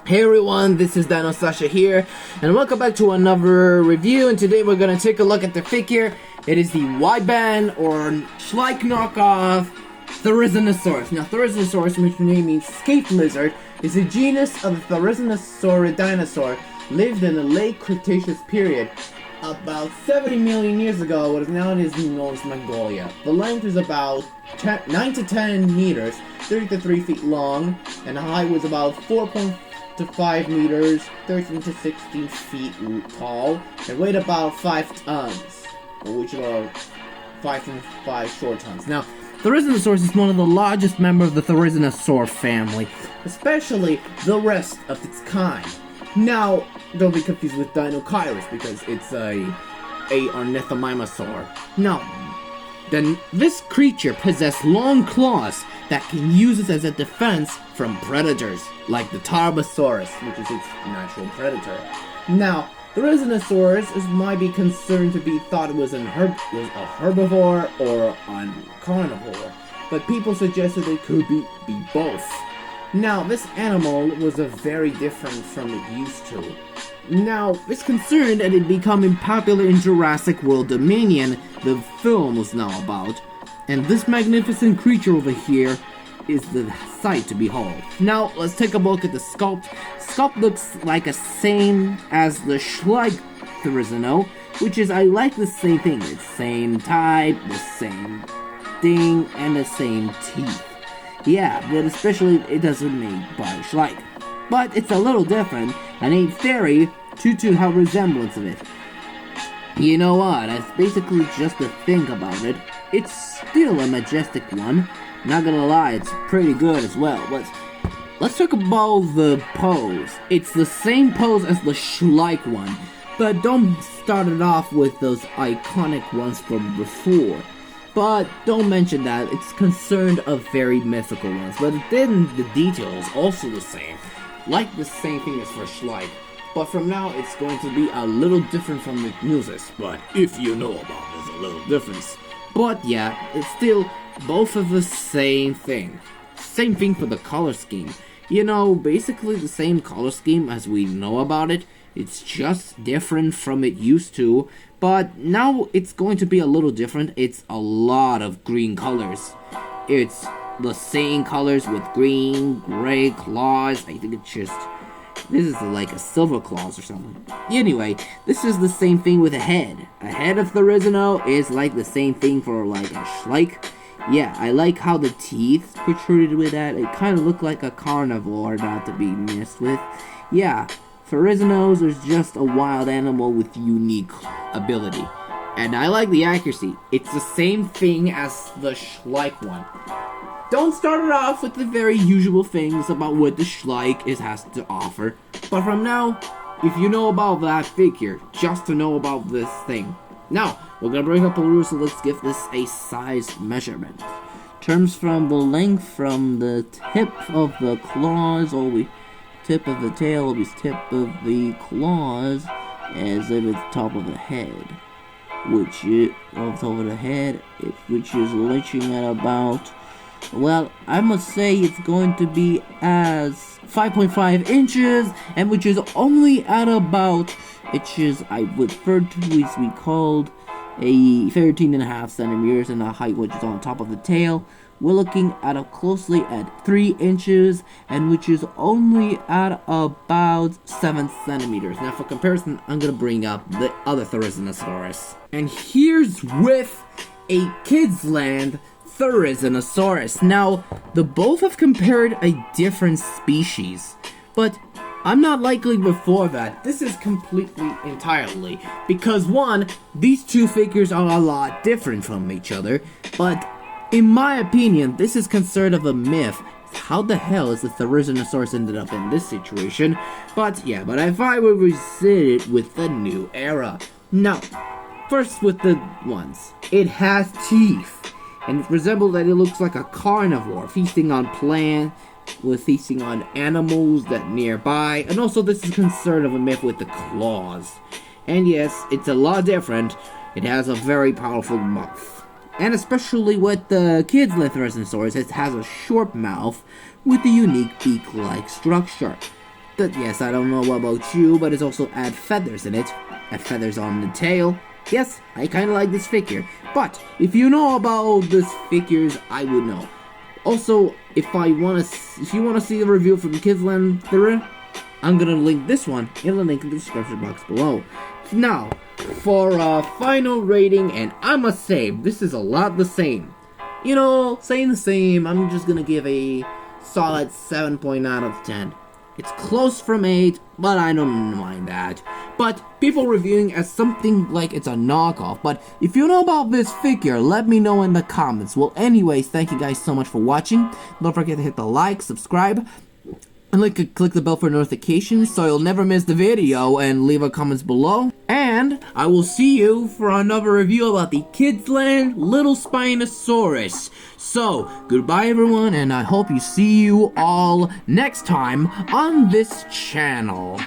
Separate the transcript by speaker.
Speaker 1: Hey everyone, this is DinoSasha here, and welcome back to another review, and today we're gonna take a look at the figure. It is the Wiben, or Schleich knockoff, Therizinosaurus. Now, Therizinosaurus, which name means escaped lizard, is a genus of the Therizinosaurus dinosaur, lived in the late Cretaceous period, about 70 million years ago, what is nowadays known as Mongolia. The length is about 9 to 10 meters, 30 to 3 feet long, and the height was about 4.5 meters, 13 to 16 feet tall, and weighed about 5 tons, which is about 5.5 short tons. Now, Therizinosaurus is one of the largest members of the Therizinosaur family, especially the rest of its kind. Now, don't be confused with Dinokairos, because it's a ornithomimosaur. Now, then this creature possesses long claws that can use it as a defense from predators, like the Tarbosaurus, which is its natural predator. Now, Therizinosaurus might be concerned to be thought it was a herbivore or a carnivore, but people suggested it could be both. Now, this animal was very different from it used to. Now, it's concerned that it becoming popular in Jurassic World Dominion, the film was now about, and this magnificent creature over here is the sight to behold. Now, let's take a look at the sculpt. Sculpt looks like the same as the Schleich Therizino, which is, I like the same thing. It's same type, the same thing, and the same teeth. Yeah, but especially it doesn't make by Schleich. But it's a little different, and ain't theory due to how resemblance of it. You know what, that's basically just to think about it. It's still a majestic one. Not gonna lie, it's pretty good as well. But let's talk about the pose. It's the same pose as the Schleich one, but don't start it off with those iconic ones from before. But don't mention that, it's concerned of very mythical ones. But then the detail is also the same. Like the same thing as for Schleich. But from now, it's going to be a little different from the Muses. But if you know about it, there's a little difference. But yeah, it's still both of the same thing. Same thing for the color scheme. You know, basically the same color scheme as we know about it. It's just different from it used to. But now it's going to be a little different. It's a lot of green colors. It's the same colors with green, gray claws. I think it's just... this is like a silver claws or something. Anyway, this is the same thing with a head. A head of Therizino is like the same thing for like a Schleich. Yeah, I like how the teeth protruded with that. It kind of looked like a carnivore, not to be messed with. Yeah, Therizinos is just a wild animal with unique ability. And I like the accuracy. It's the same thing as the Schleich one. Don't start it off with the very usual things about what the Schleich has to offer. But from now, if you know about that figure, just to know about this thing. Now, we're gonna bring up a rule, so let's give this a size measurement. Terms from the length from the tip of the claws, always tip of the tail, always tip of the claws, as if it's top of the head. Which is, off top of the head, which is lynching at about... well, I must say it's going to be as 5.5 inches, and which is only at about, inches I would refer to as we called a 13.5 centimeters, and the height which is on top of the tail. We're looking at closely at 3 inches, and which is only at about 7 centimeters. Now for comparison, I'm gonna bring up the other Therizinosaurus. And here's with a Kidzland Therizinosaurus. Now, the both have compared a different species, but I'm not likely before that. This is completely entirely, because one, these two figures are a lot different from each other, but in my opinion, this is concerned of a myth. How the hell is the Therizinosaurus ended up in this situation? But yeah, but if I would revisit it with the new era. Now, first with the ones. It has teeth, and it resembles that it looks like a carnivore, feasting on plants, with feasting on animals that nearby, and also this is concerned of a myth with the claws. And yes, it's a lot different. It has a very powerful mouth. And especially with the Kidzland Therizinosaurus, it has a short mouth with a unique beak-like structure. that, yes, I don't know about you, but it's also add feathers in it. Add feathers on the tail. Yes, I kind of like this figure. But if you know about these figures, I would know. Also, if you want to see the review from Kidzland, I'm gonna link this one in the link in the description box below. Now, for a final rating, and I must say, this is a lot the same. You know, saying the same, I'm just gonna give a solid 7.9 out of 10. It's close from 8, but I don't mind that. But people reviewing as something like it's a knockoff. But if you know about this figure, let me know in the comments. Well, anyways, thank you guys so much for watching. Don't forget to hit the like, subscribe, and click the bell for notifications so you'll never miss the video, and leave a comments below. And I will see you for another review about the Kidzland Little Spinosaurus. So, goodbye everyone, and I hope you see you all next time on this channel.